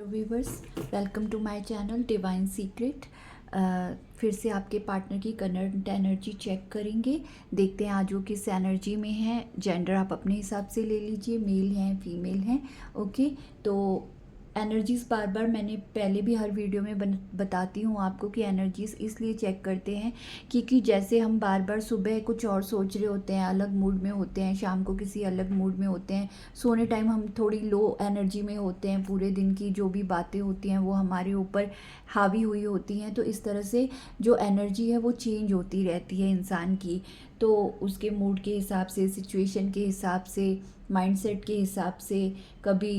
Viewers, welcome to my channel divine secret. फिर से आपके पार्टनर की करंट एनर्जी चेक करेंगे। देखते हैं आज वो किस एनर्जी में है। जेंडर आप अपने हिसाब से ले लीजिए, मेल हैं फीमेल हैं। ओके, तो एनर्जीज़ बार बार मैंने पहले भी हर वीडियो में बताती हूँ आपको कि एनर्जीज़ इसलिए चेक करते हैं क्योंकि जैसे हम बार बार सुबह कुछ और सोच रहे होते हैं, अलग मूड में होते हैं, शाम को किसी अलग मूड में होते हैं, सोने टाइम हम थोड़ी लो एनर्जी में होते हैं, पूरे दिन की जो भी बातें होती हैं वो हमारे ऊपर हावी हुई होती हैं। तो इस तरह से जो एनर्जी है वो चेंज होती रहती है इंसान की। तो उसके मूड के हिसाब से, सिचुएशन के हिसाब से, माइंडसेट के हिसाब से कभी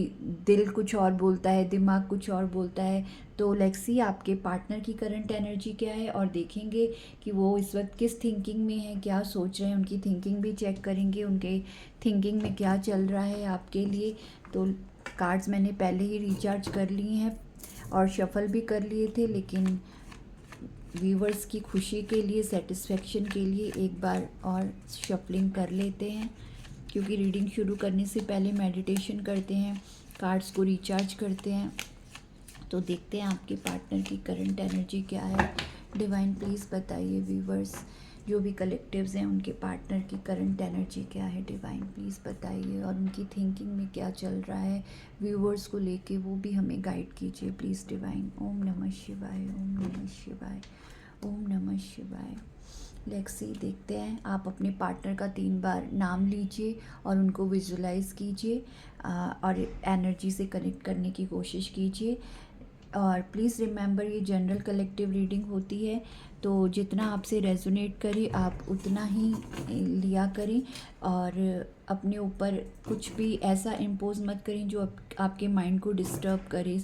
दिल कुछ और बोलता है, दिमाग कुछ और बोलता है। तो लेट्स सी आपके पार्टनर की करंट एनर्जी क्या है और देखेंगे कि वो इस वक्त किस थिंकिंग में है, क्या सोच रहे हैं। उनकी थिंकिंग भी चेक करेंगे, उनके थिंकिंग में क्या चल रहा है आपके लिए। तो कार्ड्स मैंने पहले ही रिचार्ज कर लिए हैं और शफल भी कर लिए थे, लेकिन व्यूवर्स की खुशी के लिए, सेटिस्फेक्शन के लिए एक बार और शफलिंग कर लेते हैं, क्योंकि रीडिंग शुरू करने से पहले मेडिटेशन करते हैं, कार्ड्स को रिचार्ज करते हैं। तो देखते हैं आपके पार्टनर की करंट एनर्जी क्या है। डिवाइन प्लीज़ बताइए व्यूवर्स, जो भी कलेक्टिव्स हैं उनके पार्टनर की करंट एनर्जी क्या है। डिवाइन प्लीज़ बताइए, और उनकी थिंकिंग में क्या चल रहा है व्यूवर्स को लेके, वो भी हमें गाइड कीजिए प्लीज़ डिवाइन। ओम नमः शिवाय, ओम नमः शिवाय, ओम नमः शिवाय। लेट्स सी, देखते हैं। आप अपने पार्टनर का 3 बार नाम लीजिए और उनको विजुलाइज कीजिए और एनर्जी से कनेक्ट करने की कोशिश कीजिए। और प्लीज़ रिमेंबर, ये जनरल कलेक्टिव रीडिंग होती है, तो जितना आपसे रेजोनेट करे आप उतना ही लिया करें, और अपने ऊपर कुछ भी ऐसा इम्पोज मत करें जो आपके माइंड को डिस्टर्ब करे।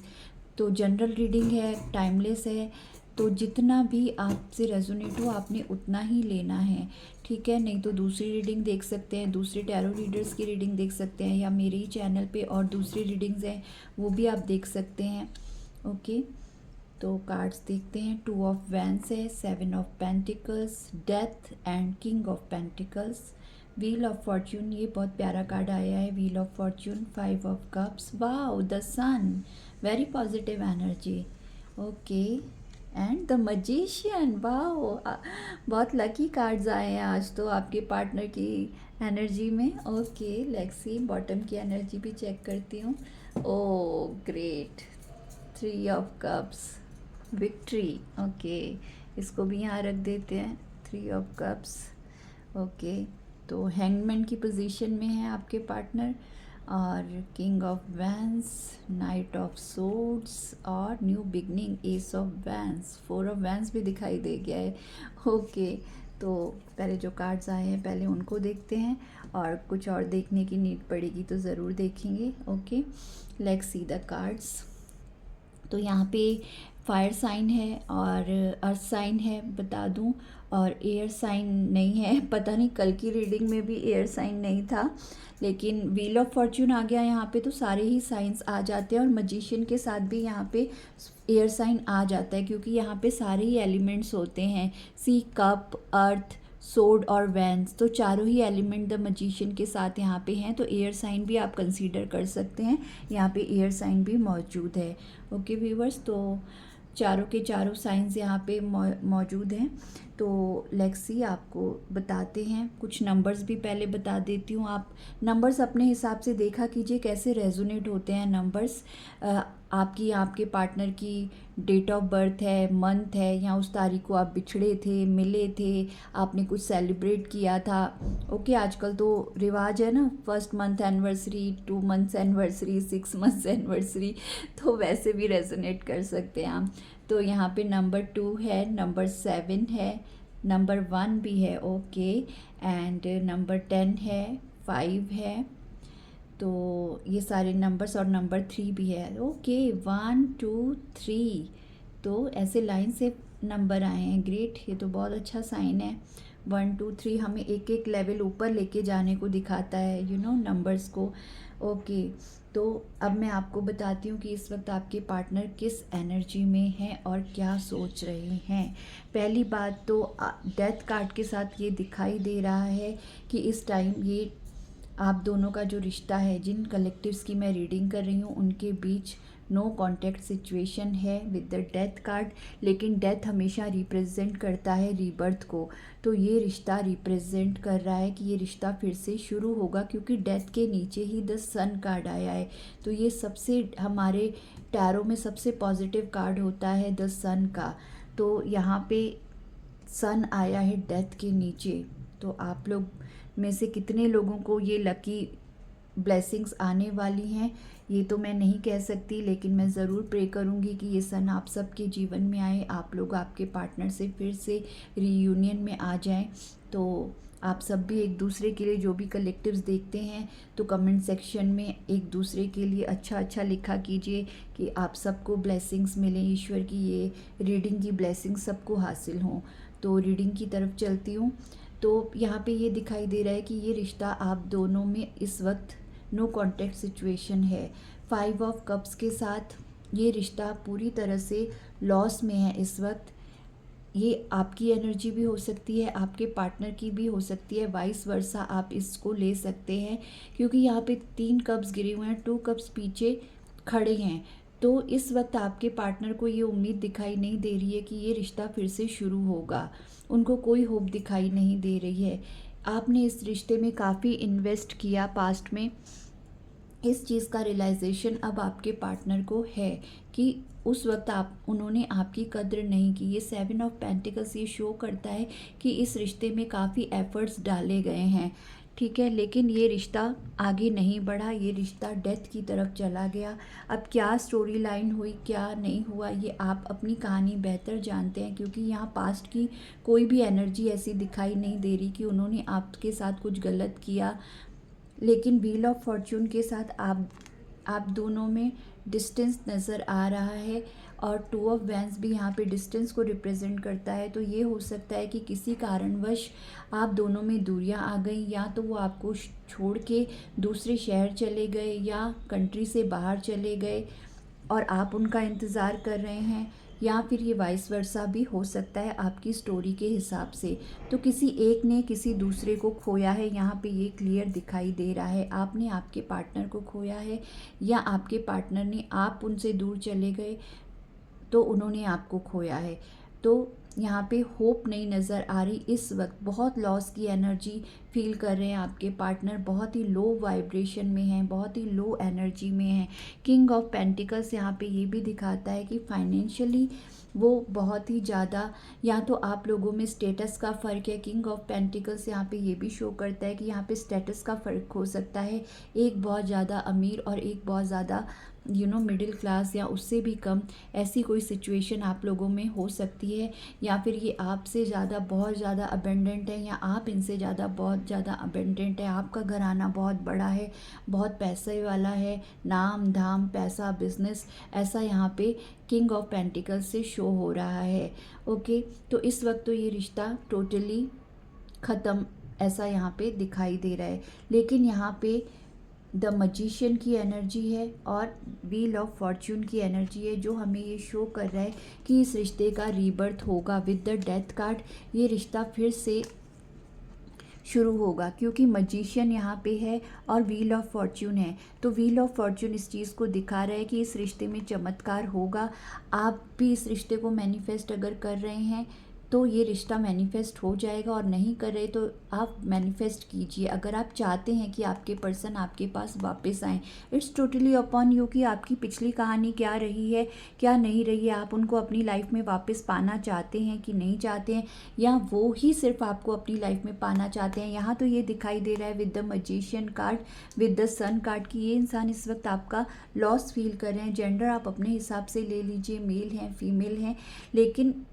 तो जनरल रीडिंग है, टाइमलेस है, तो जितना भी आपसे रेजोनेट हो आपने उतना ही लेना है, ठीक है। नहीं तो दूसरी रीडिंग देख सकते हैं, दूसरे टैरो रीडर्स की रीडिंग देख सकते हैं, या मेरे ही चैनल पे और दूसरी रीडिंग्स हैं वो भी आप देख सकते हैं। ओके, तो कार्ड्स देखते हैं। 2 ऑफ वैंस है, 7 of pentacles, death and king of pentacles, wheel of fortune, ये बहुत प्यारा कार्ड आया है, wheel of fortune, 5 of cups, wow the sun, very positive energy. Okay, and the magician, wow बहुत लकी कार्ड्स आए हैं आज तो आपके पार्टनर की एनर्जी में। ओके, लेट्स सी, बॉटम की एनर्जी भी चेक करती हूँ। Oh great, 3 of cups, victory. Okay, इसको भी यहाँ रख देते हैं, 3 ऑफ कप्स। ओके, तो हैंगमैन की पोजीशन में है आपके पार्टनर, और king of wands, knight of swords और new beginning, ace of wands, 4 of wands भी दिखाई दे गया है। ओके, तो पहले जो कार्ड्स आए हैं पहले उनको देखते हैं, और कुछ और देखने की नीड पड़ेगी तो ज़रूर देखेंगे। Okay, let's see the cards. तो यहाँ पे फायर साइन है और अर्थ साइन है, बता दूं, और एयर साइन नहीं है। पता नहीं, कल की रीडिंग में भी एयर साइन नहीं था, लेकिन व्हील ऑफ फॉर्च्यून आ गया यहाँ पे, तो सारे ही साइंस आ जाते हैं, और मजिशियन के साथ भी यहाँ पे एयर साइन आ जाता है, क्योंकि यहाँ पे सारे ही एलिमेंट्स होते हैं, सी, कप, अर्थ, सोड और वैंस, तो चारों ही एलिमेंट द मजिशियन के साथ यहाँ पे हैं। तो एयर साइन भी आप कंसीडर कर सकते हैं, यहाँ पे एयर साइन भी मौजूद है। ओके व्यूवर्स, तो चारों के चारों साइंस यहाँ पे मौजूद हैं। तो लेट्स सी, आपको बताते हैं, कुछ नंबर्स भी पहले बता देती हूँ। आप नंबर्स अपने हिसाब से देखा कीजिए कैसे रेजोनेट होते हैं नंबर्स। आपकी, आपके पार्टनर की डेट ऑफ बर्थ है, मंथ है, या उस तारीख को आप बिछड़े थे, मिले थे, आपने कुछ सेलिब्रेट किया था। ओके, आजकल तो रिवाज है ना, 1st month anniversary, 2 months anniversary, 6 months anniversary, तो वैसे भी रेजोनेट कर सकते हैं आप। तो यहाँ पे नंबर 2 है, नंबर 7 है, नंबर 1 भी है। ओके, एंड नंबर 10 है, 5 है, तो ये सारे नंबर्स, और नंबर 3 भी है। ओके, 1 2 3, तो ऐसे लाइन से नंबर आए हैं, ग्रेट, ये तो बहुत अच्छा साइन है। 1 2 3 हमें एक एक लेवल ऊपर लेके जाने को दिखाता है, नंबर्स को। ओके, तो अब मैं आपको बताती हूँ कि इस वक्त आपके पार्टनर किस एनर्जी में हैं और क्या सोच रहे हैं। पहली बात तो डेथ कार्ड के साथ ये दिखाई दे रहा है कि इस टाइम ये आप दोनों का जो रिश्ता है, जिन कलेक्टिव्स की मैं रीडिंग कर रही हूँ उनके बीच नो कॉन्टैक्ट सिचुएशन है विद द डेथ कार्ड, लेकिन डेथ हमेशा रिप्रेजेंट करता है रीबर्थ को। तो ये रिश्ता रिप्रेजेंट कर रहा है कि ये रिश्ता फिर से शुरू होगा, क्योंकि डेथ के नीचे ही द सन कार्ड आया है। तो ये सबसे हमारे टैरो में सबसे पॉजिटिव कार्ड होता है द सन का। तो यहाँ पे सन आया है डेथ के नीचे। तो आप लोग में से कितने लोगों को ये लकी ब्लेसिंग्स आने वाली हैं ये तो मैं नहीं कह सकती, लेकिन मैं ज़रूर प्रे करूँगी कि ये सन आप सबके जीवन में आए, आप लोग आपके पार्टनर से फिर से रीयूनियन में आ जाएं। तो आप सब भी एक दूसरे के लिए, जो भी कलेक्टिव्स देखते हैं, तो कमेंट सेक्शन में एक दूसरे के लिए अच्छा अच्छा लिखा कीजिए कि आप सबको ब्लेसिंग्स मिलें, ईश्वर की ये रीडिंग की ब्लेसिंग्स सबको हासिल हों। तो रीडिंग की तरफ चलती हूँ। तो यहाँ पे ये दिखाई दे रहा है कि ये रिश्ता आप दोनों में इस वक्त नो कॉन्टैक्ट सिचुएशन है। 5 ऑफ कप्स के साथ ये रिश्ता पूरी तरह से लॉस में है इस वक्त। ये आपकी एनर्जी भी हो सकती है, आपके पार्टनर की भी हो सकती है, वाइस वर्सा आप इसको ले सकते हैं, क्योंकि यहाँ पे 3 कप्स गिरे हुए हैं, 2 कप्स पीछे खड़े हैं। तो इस वक्त आपके पार्टनर को ये उम्मीद दिखाई नहीं दे रही है कि ये रिश्ता फिर से शुरू होगा, उनको कोई होप दिखाई नहीं दे रही है। आपने इस रिश्ते में काफ़ी इन्वेस्ट किया पास्ट में, इस चीज़ का रियलाइजेशन अब आपके पार्टनर को है कि उस वक्त उन्होंने आपकी कद्र नहीं की। ये 7 ऑफ पेंटिकल्स ये शो करता है कि इस रिश्ते में काफ़ी एफर्ट्स डाले गए हैं, ठीक है, लेकिन ये रिश्ता आगे नहीं बढ़ा, ये रिश्ता डेथ की तरफ चला गया। अब क्या स्टोरी लाइन हुई, क्या नहीं हुआ, ये आप अपनी कहानी बेहतर जानते हैं, क्योंकि यहाँ पास्ट की कोई भी एनर्जी ऐसी दिखाई नहीं दे रही कि उन्होंने आपके साथ कुछ गलत किया। लेकिन व्हील ऑफ फॉर्चून के साथ आप दोनों में डिस्टेंस नज़र आ रहा है, और 2 ऑफ वैंस भी यहाँ पे डिस्टेंस को रिप्रेजेंट करता है। तो ये हो सकता है कि किसी कारणवश आप दोनों में दूरियां आ गई, या तो वो आपको छोड़ के दूसरे शहर चले गए या कंट्री से बाहर चले गए और आप उनका इंतज़ार कर रहे हैं, या फिर ये वाइस वर्सा भी हो सकता है आपकी स्टोरी के हिसाब से। तो किसी एक ने किसी दूसरे को खोया है, यहाँ पे ये क्लियर दिखाई दे रहा है। आपने आपके पार्टनर को खोया है, या आपके पार्टनर ने, आप उनसे दूर चले गए तो उन्होंने आपको खोया है। तो यहाँ पे होप नहीं नज़र आ रही इस वक्त, बहुत लॉस की एनर्जी फील कर रहे हैं आपके पार्टनर, बहुत ही लो वाइब्रेशन में हैं, बहुत ही लो एनर्जी में हैं। किंग ऑफ पेंटिकल्स यहाँ पे ये भी दिखाता है कि फाइनेंशियली वो बहुत ही ज़्यादा, या तो आप लोगों में स्टेटस का फ़र्क है। किंग ऑफ पेंटिकल्स यहाँ पे ये भी शो करता है कि यहाँ पे स्टेटस का फ़र्क हो सकता है, एक बहुत ज़्यादा अमीर और एक बहुत ज़्यादा मिडिल क्लास या उससे भी कम, ऐसी कोई सिचुएशन आप लोगों में हो सकती है। या फिर ये आपसे ज़्यादा बहुत ज़्यादा अबेंडेंट है, या आप इनसे ज़्यादा बहुत ज़्यादा अबेंडेंट है। आपका घराना बहुत बड़ा है, बहुत पैसे वाला है, नाम धाम पैसा बिजनेस, ऐसा यहाँ पे किंग ऑफ पेंटिकल्स से शो हो रहा है। ओके, तो इस वक्त तो ये रिश्ता टोटली ख़त्म ऐसा यहाँ पे दिखाई दे रहा है। लेकिन यहाँ पे द मजिशियन की एनर्जी है और व्हील ऑफ फॉर्च्यून की एनर्जी है, जो हमें ये शो कर रहा है कि इस रिश्ते का रीबर्थ होगा विद द डेथ कार्ड। ये रिश्ता फिर से शुरू होगा, क्योंकि मजिशियन यहाँ पे है और व्हील ऑफ फॉर्च्यून है। तो व्हील ऑफ फॉर्च्यून इस चीज़ को दिखा रहा है कि इस रिश्ते में चमत्कार होगा। आप भी इस रिश्ते को मैनिफेस्ट अगर कर रहे हैं तो ये रिश्ता मैनिफेस्ट हो जाएगा, और नहीं कर रहे तो आप मैनिफेस्ट कीजिए। अगर आप चाहते हैं कि आपके पर्सन आपके पास वापस आएँ, इट्स टोटली अपॉन यू कि आपकी पिछली कहानी क्या रही है, क्या नहीं रही है, आप उनको अपनी लाइफ में वापस पाना चाहते हैं कि नहीं चाहते हैं, या वो ही सिर्फ आपको अपनी लाइफ में पाना चाहते हैं। यहाँ तो ये दिखाई दे रहा है with the magician card, with the sun card, कि ये इंसान इस वक्त आपका लॉस फील कर रहे हैं। जेंडर आप अपने हिसाब से ले लीजिए, मेल हैं फीमेल हैं, लेकिन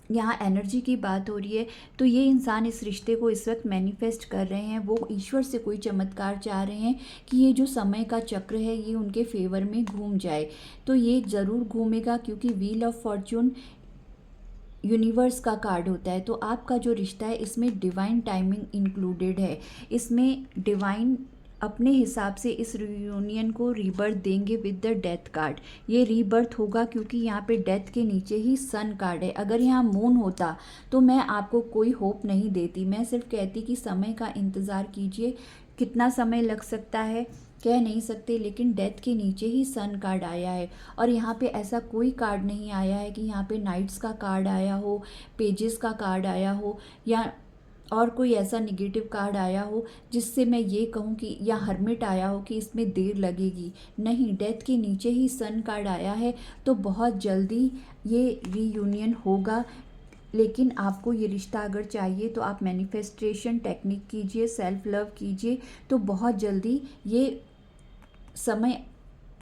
यहाँ एनर्जी की बात हो रही है। तो ये इंसान इस रिश्ते को इस वक्त मैनिफेस्ट कर रहे हैं, वो ईश्वर से कोई चमत्कार चाह रहे हैं कि ये जो समय का चक्र है ये उनके फेवर में घूम जाए। तो ये ज़रूर घूमेगा, क्योंकि व्हील ऑफ फॉर्च्यून यूनिवर्स का कार्ड होता है। तो आपका जो रिश्ता है इसमें डिवाइन टाइमिंग इंक्लूडेड है, इसमें डिवाइन अपने हिसाब से इस रियूनियन को रीबर्थ देंगे विद द डेथ कार्ड। ये रीबर्थ होगा क्योंकि यहाँ पे डेथ के नीचे ही सन कार्ड है। अगर यहाँ मून होता तो मैं आपको कोई होप नहीं देती, मैं सिर्फ कहती कि समय का इंतज़ार कीजिए, कितना समय लग सकता है कह नहीं सकते, लेकिन डेथ के नीचे ही सन कार्ड आया है। और यहाँ पे ऐसा कोई कार्ड नहीं आया है कि यहाँ पे नाइट्स का कार्ड आया हो, पेजेस का कार्ड आया हो, या और कोई ऐसा निगेटिव कार्ड आया हो जिससे मैं ये कहूँ कि, या हर्मिट आया हो कि इसमें देर लगेगी। नहीं, डेथ के नीचे ही सन कार्ड आया है। तो बहुत जल्दी ये रीयूनियन होगा। लेकिन आपको ये रिश्ता अगर चाहिए तो आप मैनिफेस्टेशन टेक्निक कीजिए, सेल्फ लव कीजिए, तो बहुत जल्दी ये समय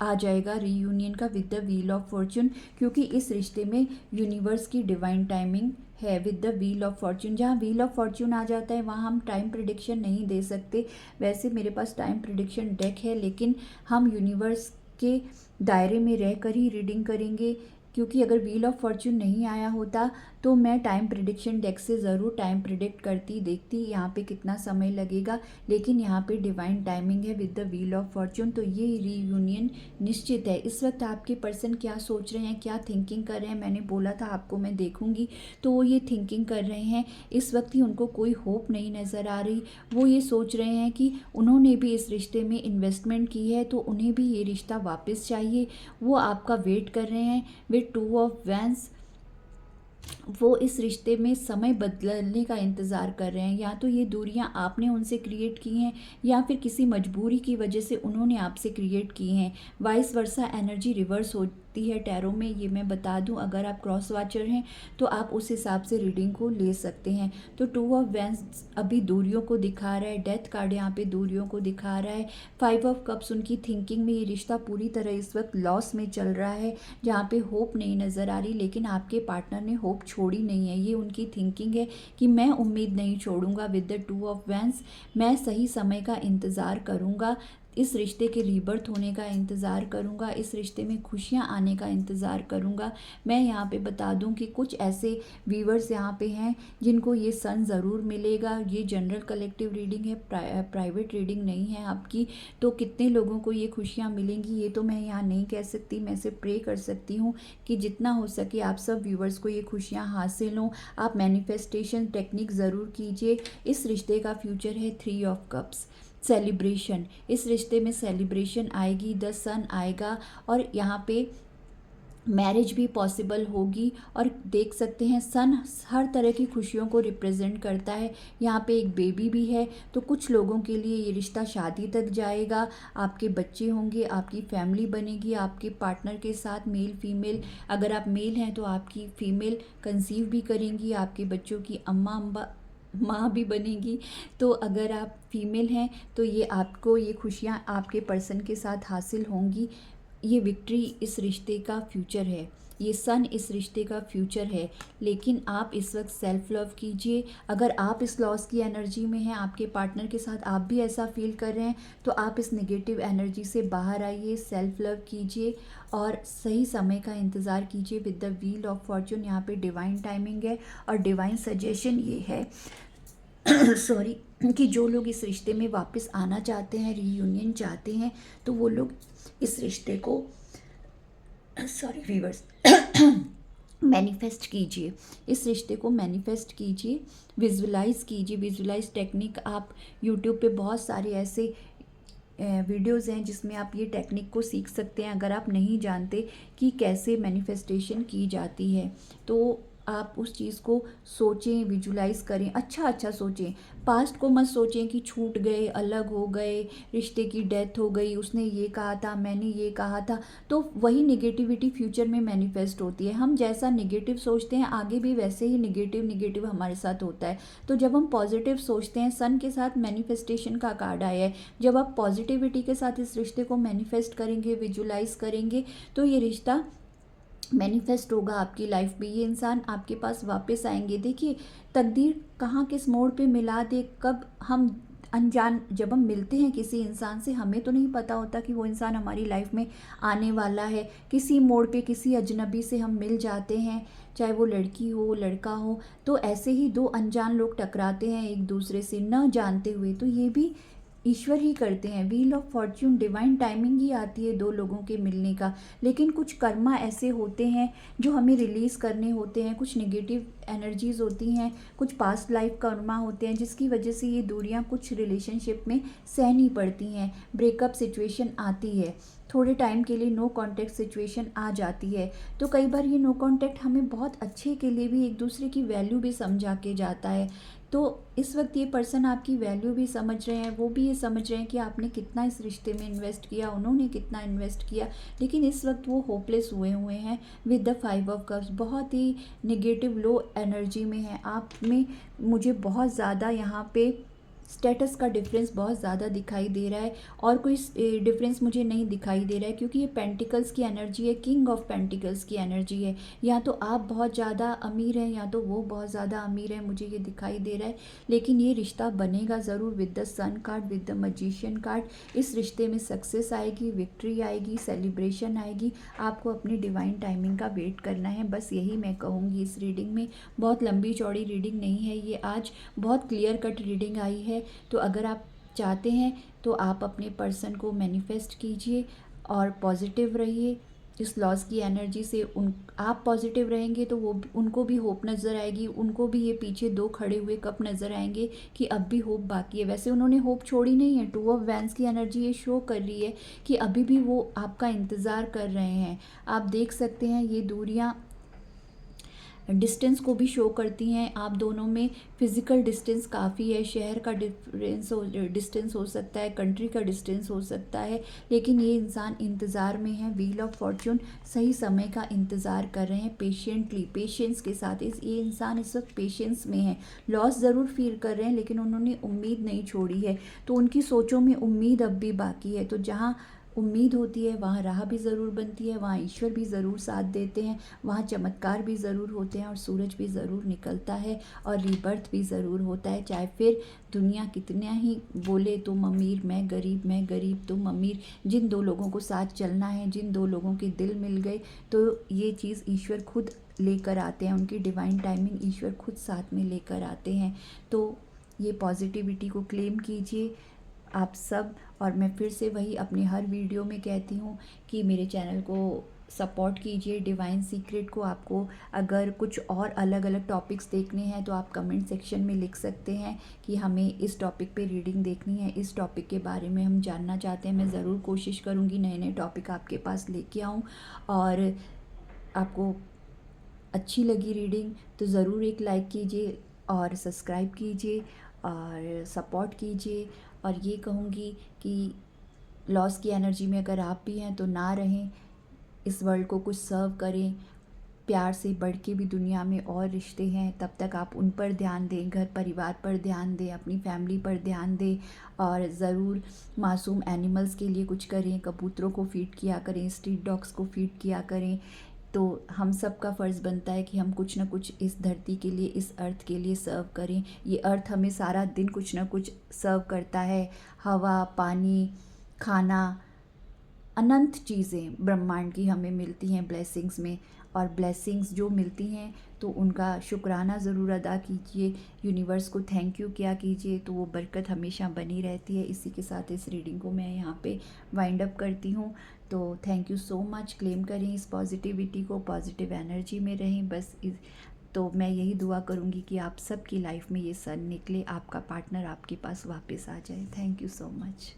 आ जाएगा रीयूनियन का with the wheel of Fortune. क्योंकि इस रिश्ते में यूनिवर्स की डिवाइन टाइमिंग है with the wheel of Fortune. जहाँ व्हील ऑफ फॉर्चून आ जाता है वहाँ हम टाइम प्रिडिक्शन नहीं दे सकते। वैसे मेरे पास टाइम प्रिडिक्शन डेक है, लेकिन हम यूनिवर्स के दायरे में रहकर ही रीडिंग करेंगे। क्योंकि अगर व्हील ऑफ फॉर्चून नहीं आया होता तो मैं टाइम प्रिडिक्शन डेक से ज़रूर टाइम प्रिडिक्ट करती, देखती यहाँ पे कितना समय लगेगा। लेकिन यहाँ पे डिवाइन टाइमिंग है with the wheel of Fortune, तो ये रीयूनियन निश्चित है। इस वक्त आपके पर्सन क्या सोच रहे हैं, क्या थिंकिंग कर रहे हैं, मैंने बोला था आपको मैं देखूंगी, तो वो ये थिंकिंग कर रहे हैं। इस वक्त ही उनको कोई होप नहीं नज़र आ रही। वो ये सोच रहे हैं कि उन्होंने भी इस रिश्ते में इन्वेस्टमेंट की है, तो उन्हें भी ये रिश्ता वापस चाहिए। वो आपका वेट कर रहे हैं विद 2 ऑफ वैंस। वो इस रिश्ते में समय बदलने का इंतज़ार कर रहे हैं। या तो ये दूरियां आपने उनसे क्रिएट की हैं, या फिर किसी मजबूरी की वजह से उन्होंने आपसे क्रिएट की हैं। वाइस वर्सा एनर्जी रिवर्स होती है टैरो में, ये मैं बता दूं। अगर आप क्रॉस वाचर हैं तो आप उस हिसाब से रीडिंग को ले सकते हैं। तो 2 ऑफ वैंस अभी दूरियों को दिखा रहा है, डेथ कार्ड यहाँ पे दूरियों को दिखा रहा है। 5 ऑफ कप्स उनकी थिंकिंग में ये रिश्ता पूरी तरह इस वक्त लॉस में चल रहा है, जहाँ पे होप नहीं नज़र आ रही। लेकिन आपके पार्टनर ने होप छोड़ी नहीं है। ये उनकी थिंकिंग है कि मैं उम्मीद नहीं छोड़ूंगा विद द 2 ऑफ वैंस। मैं सही समय का इंतज़ार करूंगा, इस रिश्ते के रीबर्थ होने का इंतज़ार करूंगा, इस रिश्ते में खुशियां आने का इंतज़ार करूंगा। मैं यहाँ पे बता दूं कि कुछ ऐसे व्यूवर्स यहाँ पे हैं जिनको ये सन ज़रूर मिलेगा। ये जनरल कलेक्टिव रीडिंग है, प्राइवेट रीडिंग नहीं है आपकी। तो कितने लोगों को ये खुशियाँ मिलेंगी ये तो मैं यहाँ नहीं कह सकती। मैं सिर्फ प्रे कर सकती हूँ कि जितना हो सके आप सब व्यूवर्स को ये खुशियाँ हासिल हों। आप मैनिफेस्टेशन टेक्निक ज़रूर कीजिए। इस रिश्ते का फ्यूचर है 3 ऑफ कप्स, सेलिब्रेशन। इस रिश्ते में सेलिब्रेशन आएगी, द सन आएगा, और यहाँ पे मैरिज भी पॉसिबल होगी। और देख सकते हैं सन हर तरह की खुशियों को रिप्रेजेंट करता है। यहाँ पे एक बेबी भी है, तो कुछ लोगों के लिए ये रिश्ता शादी तक जाएगा। आपके बच्चे होंगे, आपकी फैमिली बनेगी आपके पार्टनर के साथ, मेल फीमेल। अगर आप मेल हैं तो आपकी फीमेल कंसीव भी करेंगी, आपके बच्चों की माँ भी बनेगी। तो अगर आप फीमेल हैं तो ये आपको ये खुशियाँ आपके पर्सन के साथ हासिल होंगी। ये विक्ट्री इस रिश्ते का फ्यूचर है, ये सन इस रिश्ते का फ्यूचर है। लेकिन आप इस वक्त सेल्फ लव कीजिए। अगर आप इस लॉस की एनर्जी में हैं, आपके पार्टनर के साथ आप भी ऐसा फील कर रहे हैं, तो आप इस नेगेटिव एनर्जी से बाहर आइए, सेल्फ लव कीजिए और सही समय का इंतज़ार कीजिए with the wheel of Fortune. यहाँ पे डिवाइन टाइमिंग है और डिवाइन सजेशन ये है सॉरी, कि जो लोग इस रिश्ते में वापस आना चाहते हैं, रीयूनियन चाहते हैं, तो वो लोग इस रिश्ते को सॉरी वीवर्स मैनिफेस्ट कीजिए। इस रिश्ते को मैनिफेस्ट कीजिए, विजुलाइज कीजिए। विजुलाइज टेक्निक आप यूट्यूब पे बहुत सारे ऐसे वीडियोज़ हैं जिसमें आप ये टेक्निक को सीख सकते हैं। अगर आप नहीं जानते कि कैसे मैनिफेस्टेशन की जाती है, तो आप उस चीज़ को सोचें, विजुलाइज करें, अच्छा सोचें। पास्ट को मत सोचें कि छूट गए, अलग हो गए, रिश्ते की डेथ हो गई, उसने ये कहा था, मैंने ये कहा था, तो वही नेगेटिविटी फ्यूचर में मैनिफेस्ट होती है। हम जैसा नेगेटिव सोचते हैं आगे भी वैसे ही नेगेटिव हमारे साथ होता है। तो जब हम पॉजिटिव सोचते हैं, सन के साथ मैनिफेस्टेशन का कार्ड आया है, जब आप पॉजिटिविटी के साथ इस रिश्ते को मैनिफेस्ट करेंगे, विजुलाइज करेंगे, तो ये रिश्ता मैनिफेस्ट होगा आपकी लाइफ में। ये इंसान आपके पास वापस आएंगे। देखिए तकदीर कहाँ किस मोड़ पे मिला दे, कब हम अनजान जब हम मिलते हैं किसी इंसान से, हमें तो नहीं पता होता कि वो इंसान हमारी लाइफ में आने वाला है। किसी मोड़ पे किसी अजनबी से हम मिल जाते हैं, चाहे वो लड़की हो लड़का हो, तो ऐसे ही दो अनजान लोग टकराते हैं एक दूसरे से न जानते हुए। तो ये भी ईश्वर ही करते हैं। Wheel of fortune divine timing ही आती है दो लोगों के मिलने का, लेकिन कुछ कर्मा ऐसे होते हैं जो हमें रिलीज़ करने होते हैं, कुछ नेगेटिव एनर्जीज़ होती हैं, कुछ पास्ट लाइफ कर्मा होते हैं जिसकी वजह से ये दूरियां कुछ रिलेशनशिप में सहनी पड़ती हैं। ब्रेकअप सिचुएशन आती है, थोड़े टाइम के लिए नो कांटेक्ट सिचुएशन आ जाती है। तो कई बार ये नो कांटेक्ट हमें बहुत अच्छे के लिए भी, एक दूसरे की वैल्यू भी समझा के जाता है। तो इस वक्त ये पर्सन आपकी वैल्यू भी समझ रहे हैं, वो भी ये समझ रहे हैं कि आपने कितना इस रिश्ते में इन्वेस्ट किया, उन्होंने कितना इन्वेस्ट किया, लेकिन इस वक्त वो होपलेस हुए हुए हैं विद द 5 ऑफ कप्स। बहुत ही नेगेटिव लो एनर्जी में है आप में। मुझे बहुत ज़्यादा यहाँ पे स्टेटस का डिफरेंस बहुत ज़्यादा दिखाई दे रहा है, और कोई डिफरेंस मुझे नहीं दिखाई दे रहा है, क्योंकि ये पेंटिकल्स की एनर्जी है, किंग ऑफ पेंटिकल्स की एनर्जी है। या तो आप बहुत ज़्यादा अमीर हैं या तो वो बहुत ज़्यादा अमीर है, मुझे ये दिखाई दे रहा है। लेकिन ये रिश्ता बनेगा ज़रूर with the sun card, with the magician card. इस रिश्ते में सक्सेस आएगी, विक्ट्री आएगी, सेलिब्रेशन आएगी। आपको अपनी डिवाइन टाइमिंग का वेट करना है, बस यही मैं कहूँगी इस रीडिंग में। बहुत लंबी चौड़ी रीडिंग नहीं है ये, आज बहुत क्लियर कट रीडिंग आई है। तो अगर आप चाहते हैं तो आप अपने पर्सन को मैनिफेस्ट कीजिए और पॉजिटिव रहिए। इस लॉस की एनर्जी से आप पॉजिटिव रहेंगे तो वो उनको भी होप नज़र आएगी, उनको भी ये पीछे दो खड़े हुए कप नज़र आएंगे कि अब भी होप बाकी है। वैसे उन्होंने होप छोड़ी नहीं है, 2 ऑफ वैंस की एनर्जी ये शो कर रही है कि अभी भी वो आपका इंतज़ार कर रहे हैं। आप देख सकते हैं ये दूरियां डिस्टेंस को भी शो करती हैं। आप दोनों में फिज़िकल डिस्टेंस काफ़ी है, शहर का डिस्टेंस हो सकता है, कंट्री का डिस्टेंस हो सकता है, लेकिन ये इंसान इंतज़ार में है। व्हील ऑफ फॉर्च्यून सही समय का इंतज़ार कर रहे हैं पेशेंटली, पेशेंस के साथ। ये इंसान इस वक्त पेशेंस में है। लॉस ज़रूर फील कर रहे हैं लेकिन उन्होंने उम्मीद नहीं छोड़ी है, तो उनकी सोचों में उम्मीद अब भी बाकी है। तो जहाँ उम्मीद होती है वहाँ राह भी ज़रूर बनती है, वहाँ ईश्वर भी ज़रूर साथ देते हैं, वहाँ चमत्कार भी ज़रूर होते हैं, और सूरज भी ज़रूर निकलता है, और रीबर्थ भी ज़रूर होता है। चाहे फिर दुनिया कितना ही बोले तुम अमीर मैं गरीब तुम अमीर, जिन दो लोगों को साथ चलना है, जिन दो लोगों के दिल मिल गए, तो ये चीज़ ईश्वर खुद लेकर आते हैं। उनकी डिवाइन टाइमिंग ईश्वर खुद साथ में लेकर आते हैं। तो ये पॉजिटिविटी को क्लेम कीजिए आप सब। और मैं फिर से वही अपने हर वीडियो में कहती हूँ कि मेरे चैनल को सपोर्ट कीजिए, डिवाइन सीक्रेट को। आपको अगर कुछ और अलग अलग टॉपिक्स देखने हैं तो आप कमेंट सेक्शन में लिख सकते हैं कि हमें इस टॉपिक पे रीडिंग देखनी है, इस टॉपिक के बारे में हम जानना चाहते हैं। मैं ज़रूर कोशिश करूँगी नए नए टॉपिक आपके पास लेके आऊँ। और आपको अच्छी लगी रीडिंग तो ज़रूर एक लाइक कीजिए और सब्सक्राइब कीजिए और सपोर्ट कीजिए। और ये कहूँगी कि लॉस की एनर्जी में अगर आप भी हैं तो ना रहें, इस वर्ल्ड को कुछ सर्व करें। प्यार से बढ़ के भी दुनिया में और रिश्ते हैं, तब तक आप उन पर ध्यान दें, घर परिवार पर ध्यान दें, अपनी फैमिली पर ध्यान दें। और ज़रूर मासूम एनिमल्स के लिए कुछ करें, कबूतरों को फीड किया करें, स्ट्रीट डॉग्स को फीड किया करें। तो हम सब का फ़र्ज़ बनता है कि हम कुछ ना कुछ इस धरती के लिए, इस अर्थ के लिए सर्व करें। ये अर्थ हमें सारा दिन कुछ ना कुछ सर्व करता है। हवा, पानी, खाना, अनंत चीज़ें ब्रह्मांड की हमें मिलती हैं ब्लेसिंग्स में। और ब्लेसिंग्स जो मिलती हैं तो उनका शुक्राना ज़रूर अदा कीजिए, यूनिवर्स को थैंक यू किया कीजिए, तो वो बरकत हमेशा बनी रहती है। इसी के साथ इस रीडिंग को मैं यहाँ पे वाइंड अप करती हूँ। तो thank you so much. Claim करें इस पॉजिटिविटी को, पॉजिटिव एनर्जी में रहें बस। तो मैं यही दुआ करूँगी कि आप सबकी लाइफ में ये सन निकले, आपका पार्टनर आपके पास वापस आ जाए। Thank you so much.